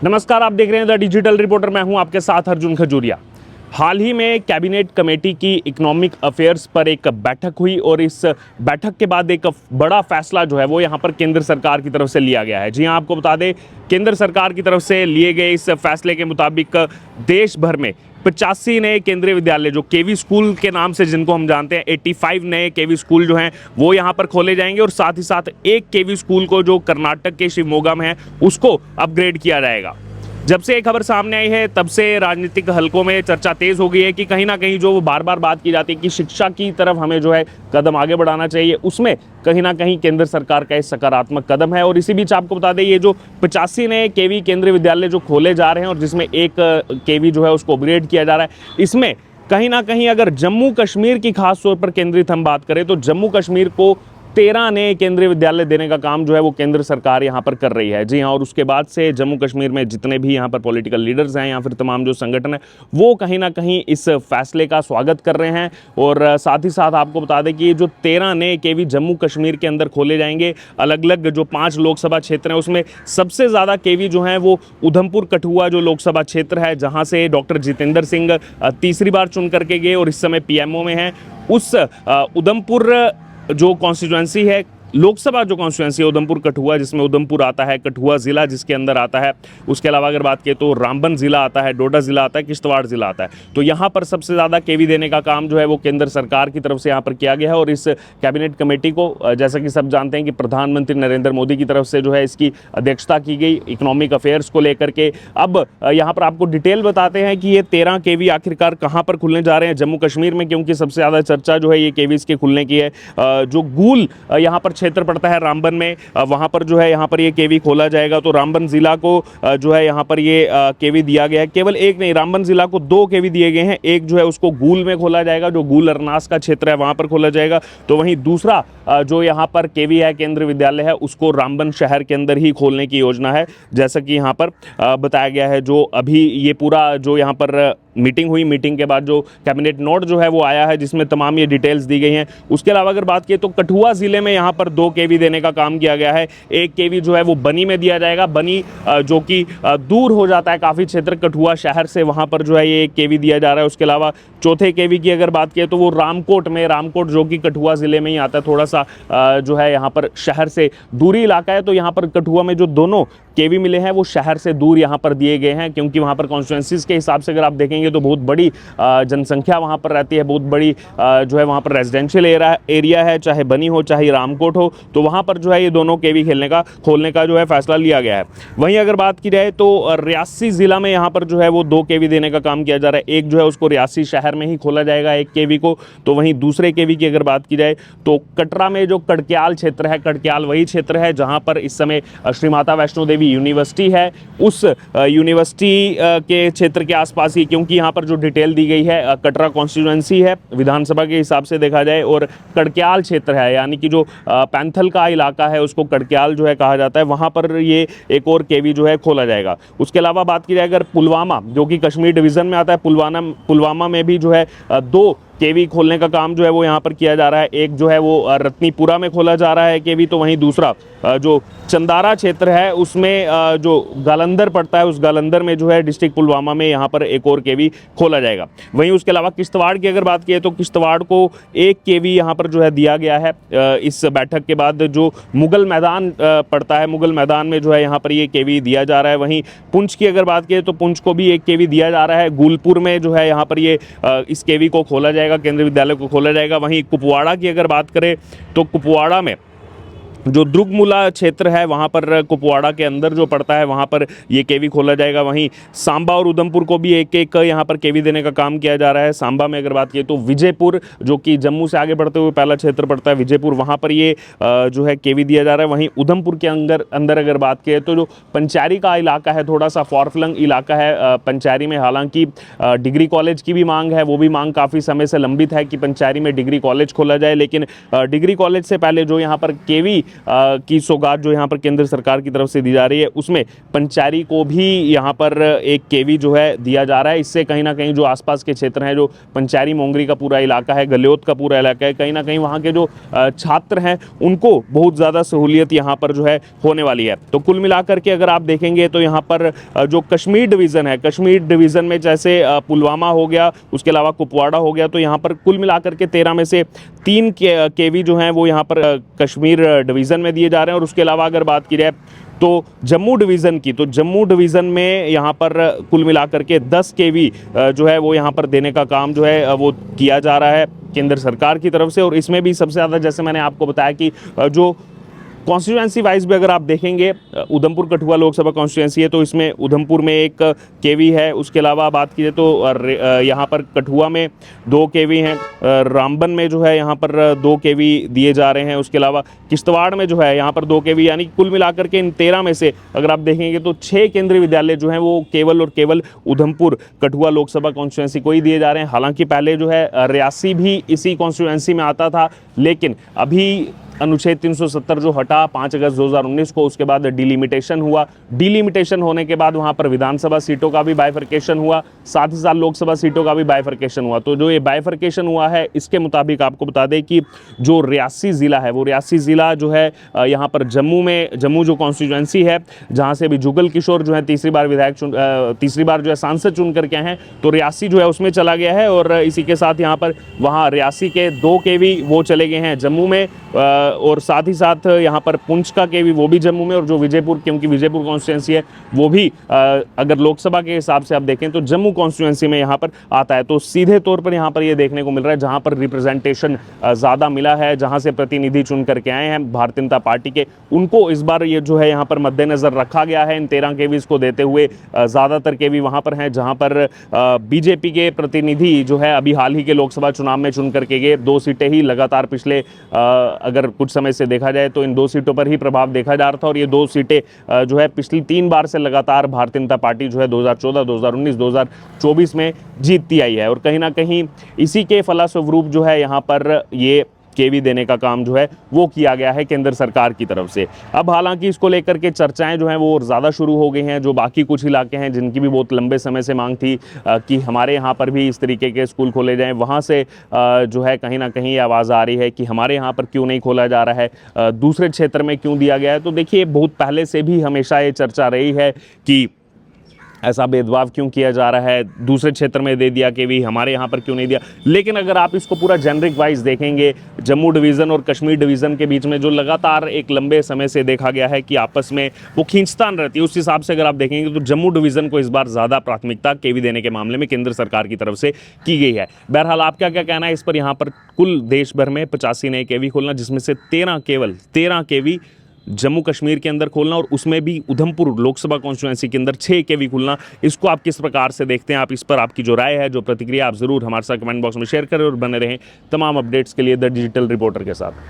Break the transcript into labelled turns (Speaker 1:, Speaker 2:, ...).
Speaker 1: नमस्कार, आप देख रहे हैं द डिजिटल रिपोर्टर। मैं हूं आपके साथ अर्जुन खजूरिया। हाल ही में कैबिनेट कमेटी की इकोनॉमिक अफेयर्स पर एक बैठक हुई और इस बैठक के बाद एक बड़ा फैसला जो है वो यहां पर केंद्र सरकार की तरफ से लिया गया है। जी हां, आपको बता दें, केंद्र सरकार की तरफ से लिए गए इस फैसले के मुताबिक देश भर में 85 नए केंद्रीय विद्यालय, जो केवी स्कूल के नाम से जिनको हम जानते हैं, 85 नए केवी स्कूल जो हैं वो यहाँ पर खोले जाएंगे और साथ ही साथ एक केवी स्कूल को जो कर्नाटक के शिवमोगा में है उसको अपग्रेड किया जाएगा। जब से ये खबर सामने आई है तब से राजनीतिक हलकों में चर्चा तेज हो गई है कि कहीं ना कहीं जो बार बार बात की जाती है कि शिक्षा की तरफ हमें जो है कदम आगे बढ़ाना चाहिए, उसमें कहीं ना कहीं केंद्र सरकार का एक सकारात्मक कदम है। और इसी बीच आपको बता दें, ये जो 85 नए केवी केंद्रीय विद्यालय जो खोले जा रहे हैं और जिसमें एक केवी जो है उसको अपग्रेड किया जा रहा है, इसमें कहीं ना कहीं अगर जम्मू कश्मीर की खास तौर पर केंद्रित हम बात करें तो जम्मू कश्मीर को 13 नए केंद्रीय विद्यालय देने का काम जो है वो केंद्र सरकार यहाँ पर कर रही है। जी हाँ, और उसके बाद से जम्मू कश्मीर में जितने भी यहाँ पर पॉलिटिकल लीडर्स हैं या फिर तमाम जो संगठन है वो कहीं ना कहीं इस फैसले का स्वागत कर रहे हैं। और साथ ही साथ आपको बता दें कि ये जो 13 नए केवी जम्मू कश्मीर के अंदर खोले जाएंगे, अलग अलग जो 5 लोकसभा क्षेत्र हैं उसमें सबसे ज़्यादा केवी जो हैं वो उधमपुर कठुआ जो लोकसभा क्षेत्र है, जहाँ से डॉक्टर जितेंद्र सिंह तीसरी बार चुन करके गए और इस समय पीएमओ में हैं, उस उधमपुर जो कॉन्स्टिट्यूएंसी है, लोकसभा जो कॉन्स्टिट्यूएंसी है उधमपुर कठुआ, जिसमें उधमपुर आता है, कठुआ ज़िला जिसके अंदर आता है, उसके अलावा अगर बात करें तो रामबन ज़िला आता है, डोडा ज़िला आता है, किश्तवाड़ ज़िला आता है। तो यहाँ पर सबसे ज़्यादा केवी देने का काम जो है वो केंद्र सरकार की तरफ से यहाँ पर किया गया है। और इस कैबिनेट कमेटी को, जैसा कि सब जानते हैं कि प्रधानमंत्री नरेंद्र मोदी की तरफ से जो है इसकी अध्यक्षता की गई इकोनॉमिक अफेयर्स को लेकर के। अब यहाँ पर आपको डिटेल बताते हैं कि ये 13 केवी आखिरकार कहाँ पर खुलने जा रहे हैं जम्मू कश्मीर में, क्योंकि सबसे ज़्यादा चर्चा जो है ये केवीज़ के खुलने की है। जो गूल यहाँ पर क्षेत्र पड़ता है रामबन में, वहाँ पर जो है यहाँ पर ये केवी खोला जाएगा। तो रामबन ज़िला को जो है यहाँ पर ये केवी दिया गया है। केवल एक नहीं, रामबन ज़िला को 2 केवी दिए गए हैं। एक जो है उसको गूल में खोला जाएगा, जो गूल अरनास का क्षेत्र है वहाँ पर खोला जाएगा। तो वहीं दूसरा जो यहाँ पर केवी है केंद्रीय विद्यालय है उसको रामबन शहर के अंदर ही खोलने की योजना है, जैसा कि यहाँ पर बताया गया है। जो अभी ये पूरा जो यहाँ पर मीटिंग हुई, मीटिंग के बाद जो कैबिनेट नोट जो है वो आया है जिसमें तमाम ये डिटेल्स दी गई हैं। उसके अलावा अगर बात की तो कठुआ ज़िले में यहाँ पर 2 केवी देने का काम किया गया है। एक केवी जो है वो बनी में दिया जाएगा, बनी जो कि दूर हो जाता है काफ़ी क्षेत्र कठुआ शहर से, वहाँ पर जो है ये एक केवी दिया जा रहा है। उसके अलावा चौथे केवी की अगर बात की तो वो रामकोट में, रामकोट जो कि कठुआ ज़िले में ही आता है, थोड़ा सा जो है यहाँ पर शहर से दूरी इलाका है। तो यहाँ पर कठुआ में जो दोनों केवी मिले हैं वो शहर से दूर यहाँ पर दिए गए हैं, क्योंकि वहाँ पर कॉन्स्टिट्यूएंसीज के हिसाब से अगर आप देखेंगे तो बहुत बड़ी जनसंख्या वहाँ पर रहती है, बहुत बड़ी जो है वहाँ पर रेजिडेंशियल एरिया है, चाहे बनी हो चाहे रामकोट हो। तो वहाँ पर जो है ये दोनों केवी खोलने का जो है फैसला लिया गया है। वहीं अगर बात की जाए तो रियासी ज़िला में यहाँ पर जो है वो 2 केवी देने का काम किया जा रहा है। एक जो है उसको रियासी शहर में ही खोला जाएगा, एक केवी को। तो वहीं दूसरे केवी की अगर बात की जाए तो कटरा में जो कड़क्याल क्षेत्र है, कड़क्याल वही क्षेत्र है जहाँ पर इस समय श्री माता वैष्णो देवी यूनिवर्सिटी है, उस यूनिवर्सिटी के क्षेत्र के आसपास ही, क्योंकि यहाँ पर जो डिटेल दी गई है कटरा कॉन्स्टिट्यूएंसी है विधानसभा के हिसाब से देखा जाए, और कड़क्याल क्षेत्र है यानी कि जो पैंथल का इलाका है उसको कड़क्याल जो है कहा जाता है, वहाँ पर ये एक और केवी जो है खोला जाएगा। उसके अलावा बात की जाए अगर पुलवामा, जो कि कश्मीर डिवीज़न में आता है, पुलवामा में भी जो है 2 केवी खोलने का काम जो है वो यहाँ पर किया जा रहा है। एक जो है वो रत्नीपुरा में खोला जा रहा है केवी, तो वहीं दूसरा जो चंदारा क्षेत्र है उसमें जो गालंदर पड़ता है, उस गालंदर में जो है डिस्ट्रिक्ट पुलवामा में यहाँ पर एक और केवी खोला जाएगा। वहीं उसके अलावा किश्तवाड़ की अगर बात की तो किश्तवाड़ को 1 केवी यहाँ पर जो है दिया गया है। इस बैठक के बाद जो मुगल मैदान पड़ता है, मुगल मैदान में जो है यहाँ पर ये केवी दिया जा रहा है। वहीं पुंछ की अगर बात की तो पुंछ को भी 1 केवी दिया जा रहा है। गुलपुर में जो है यहाँ पर ये इस केवी को खोला जाएगा, केंद्रीय विद्यालय को खोला जाएगा। वहीं कुपवाड़ा की अगर बात करें तो कुपवाड़ा में जो द्रुगमुला क्षेत्र है वहाँ पर कुपवाड़ा के अंदर जो पड़ता है वहाँ पर ये केवी खोला जाएगा। वहीं सांबा और उधमपुर को भी एक एक यहाँ पर केवी देने का काम किया जा रहा है। सांबा में अगर बात की तो विजयपुर, जो कि जम्मू से आगे बढ़ते हुए पहला क्षेत्र पड़ता है विजयपुर, वहाँ पर ये जो है केवी दिया जा रहा है। वहीं उधमपुर के अंदर अगर बात की तो जो पंचारी का इलाका है, थोड़ा सा फॉरफ्लंग इलाका है पंचारी में, हालांकि डिग्री कॉलेज की भी मांग है, वो भी मांग काफ़ी समय से लंबित है कि पंचारी में डिग्री कॉलेज खोला जाए, लेकिन डिग्री कॉलेज से पहले जो यहाँ पर केवी की सौगात जो यहाँ पर केंद्र सरकार की तरफ से दी जा रही है, उसमें पंचारी को भी यहाँ पर 1 केवी जो है दिया जा रहा है। इससे कहीं ना कहीं जो आसपास के क्षेत्र हैं, जो पंचारी मोंगरी का पूरा इलाका है, गलियोत का पूरा इलाका है, कहीं ना कहीं वहाँ के जो छात्र हैं उनको बहुत ज़्यादा सहूलियत यहाँ पर जो है होने वाली है। तो कुल मिलाकर के अगर आप देखेंगे तो यहाँ पर जो कश्मीर डिवीज़न है, कश्मीर डिवीज़न में जैसे पुलवामा हो गया, उसके अलावा कुपवाड़ा हो गया, तो यहाँ पर कुल मिलाकर के 13 में से 3 केवी जो हैं वो यहाँ पर कश्मीर डिवीज़न में दिए जा रहे हैं। और उसके अलावा अगर बात की जाए तो जम्मू डिवीज़न की, तो जम्मू डिवीज़न में यहाँ पर कुल मिलाकर के 10 केवी जो है वो यहाँ पर देने का काम जो है वो किया जा रहा है केंद्र सरकार की तरफ से। और इसमें भी सबसे ज़्यादा, जैसे मैंने आपको बताया कि जो कॉन्स्टिट्यूएंसी वाइज भी अगर आप देखेंगे, उधमपुर कठुआ लोकसभा कॉन्स्टिट्यूएंसी है तो इसमें उधमपुर में 1 केवी है। उसके अलावा बात कीजिए तो यहाँ पर कठुआ में 2 केवी हैं, रामबन में जो है यहाँ पर 2 केवी दिए जा रहे हैं। उसके अलावा किश्तवाड़ में जो है यहाँ पर 2 केवी, यानी कुल मिलाकर के इन 13 में से अगर आप देखेंगे तो 6 केंद्रीय विद्यालय जो हैं वो केवल और केवल उधमपुर कठुआ लोकसभा कॉन्स्टिट्यूएंसी को ही दिए जा रहे हैं। हालांकि पहले जो है रियासी भी इसी कॉन्स्टिट्यूएंसी में आता था, लेकिन अभी अनुच्छेद 370 जो हटा 5 अगस्त 2019 को, उसके बाद डिलिमिटेशन हुआ। डिलिमिटेशन होने के बाद वहाँ पर विधानसभा सीटों का भी बाइफर्केशन हुआ, साथ ही साथ लोकसभा सीटों का भी बाइफर्केशन हुआ। तो जो ये बाइफर्केशन हुआ है, इसके मुताबिक आपको बता दें कि जो रियासी ज़िला है, वो रियासी ज़िला जो है यहाँ पर जम्मू जो कॉन्स्टिट्यूएंसी है, जहाँ से भी जुगल किशोर जो है तीसरी बार जो है सांसद चुन करके हैं, तो रियासी जो है उसमें चला गया है। और इसी के साथ यहाँ पर वहाँ रियासी के 2 केवी वो चले गए हैं जम्मू में, और साथ ही साथ यहाँ पर पुंछ का केवी वो भी जम्मू में, और जो विजयपुर, क्योंकि विजयपुर कॉन्स्टिट्यूएंसी है वो भी अगर लोकसभा के हिसाब से आप देखें तो जम्मू कॉन्स्टिट्यूएंसी में यहाँ पर आता है। तो सीधे तौर पर यहाँ पर ये देखने को मिल रहा है जहाँ पर रिप्रेजेंटेशन ज़्यादा मिला है, जहाँ से प्रतिनिधि चुन करके आए हैं भारतीय जनता पार्टी के, उनको इस बार ये जो है यहाँ पर मद्देनज़र रखा गया है इन 13 केवीज़ को देते हुए। ज़्यादातर केवी वहाँ पर हैं जहाँ पर बीजेपी के प्रतिनिधि जो है अभी हाल ही के लोकसभा चुनाव में चुन करके गए। 2 सीटें ही लगातार पिछले अगर कुछ समय से देखा जाए तो इन 2 सीटों पर ही प्रभाव देखा जा रहा था, और ये 2 सीटें जो है पिछली 3 बार से लगातार भारतीय जनता पार्टी जो है 2014, 2019, 2024 में जीतती आई है। और कहीं ना कहीं इसी के फलस्वरूप जो है यहाँ पर ये केवी देने का काम जो है वो किया गया है केंद्र सरकार की तरफ से। अब हालांकि इसको लेकर के चर्चाएं जो हैं वो ज़्यादा शुरू हो गई हैं। जो बाकी कुछ इलाके हैं जिनकी भी बहुत लंबे समय से मांग थी कि हमारे यहाँ पर भी इस तरीके के स्कूल खोले जाएं, वहाँ से जो है कहीं ना कहीं आवाज़ आ रही है कि हमारे यहाँ पर क्यों नहीं खोला जा रहा है, दूसरे क्षेत्र में क्यों दिया गया है। तो देखिए, बहुत पहले से भी हमेशा ये चर्चा रही है कि ऐसा भेदभाव क्यों किया जा रहा है, दूसरे क्षेत्र में दे दिया कि भी हमारे यहाँ पर क्यों नहीं दिया। लेकिन अगर आप इसको पूरा जेनरिक वाइज देखेंगे, जम्मू डिवीज़न और कश्मीर डिवीज़न के बीच में जो लगातार एक लंबे समय से देखा गया है कि आपस में वो खींचतान रहती है, उस हिसाब से अगर आप देखेंगे तो जम्मू डिवीज़न को इस बार ज़्यादा प्राथमिकता केवी देने के मामले में केंद्र सरकार की तरफ से की गई है। बहरहाल आपका क्या कहना है इस पर? यहाँ पर कुल देश भर में 85 नए केवी खोलना, जिसमें से 13 केवी जम्मू कश्मीर के अंदर खोलना, और उसमें भी उधमपुर लोकसभा कॉन्स्टिट्यूएंसी के अंदर 6 केवी खोलना, इसको आप किस प्रकार से देखते हैं? आप इस पर आपकी जो राय है, जो प्रतिक्रिया, आप ज़रूर हमारे साथ कमेंट बॉक्स में शेयर करें और बने रहें तमाम अपडेट्स के लिए द डिजिटल रिपोर्टर के साथ।